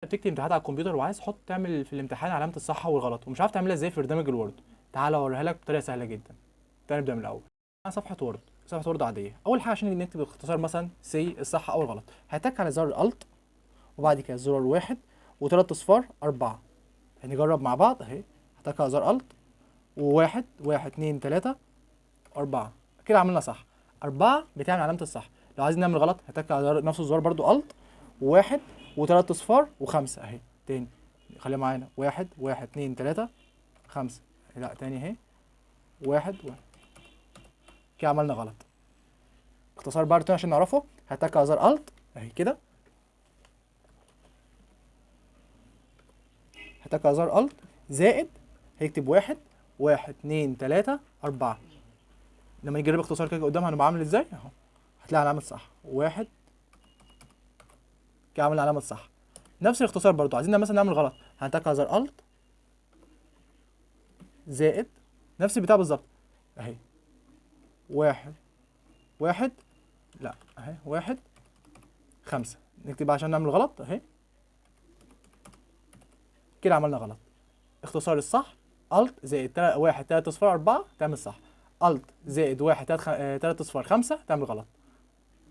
بتكتب امتحانات على الكمبيوتر وعايز تعمل في الامتحان علامه الصح والغلط ومش عارف تعملها ازاي في برنامج الوورد، تعال اوريها لك بطريقه سهله جدا. تعال نبدا من الاول. صفحه وورد، صفحه وورد عاديه. اول حاجه عشان نكتب اختصار مثلا سي الصح او الغلط، هتك على زر الالت وبعد كده زرار واحد وثلاث اصفار اربعه. هنجرب مع بعض اهي. هتك على زر الت وواحد واحد اتنين تلاته اربعه، كده عملنا صح. اربعه بتعمل علامه الصح. لو عايزين نعمل غلط هتك على نفس الزرار برضو الت وواحد وثلاث اصفار وخمسه اهي. تاني خليها معانا، واحد واحد اتنين تلاته خمسه. لا تاني اهي، واحد واحد. كده عملنا غلط. اختصار بقى تاني عشان نعرفه، هتك على زر الت اهي كده. هتك على زر الت زائد، هيكتب واحد واحد اتنين تلاته اربعه. لما نجرب اختصار كده قدام هنبقى عامل ازاي اهو. هتلاقي علامه صح واحد، كده عملنا علامه صح. نفس الاختصار برضو عايزين مثلا نعمل غلط، هنتك على زر الت زائد نفس البتاع بالظبط اهي، واحد واحد، لا اهي واحد خمسة. نكتب عشان نعمل غلط اهي. كده عملنا غلط. اختصار الصح الت زائد واحد تلات اصفار اربعة تعمل صح، الت زائد واحد تلات اصفار خمسة تعمل غلط.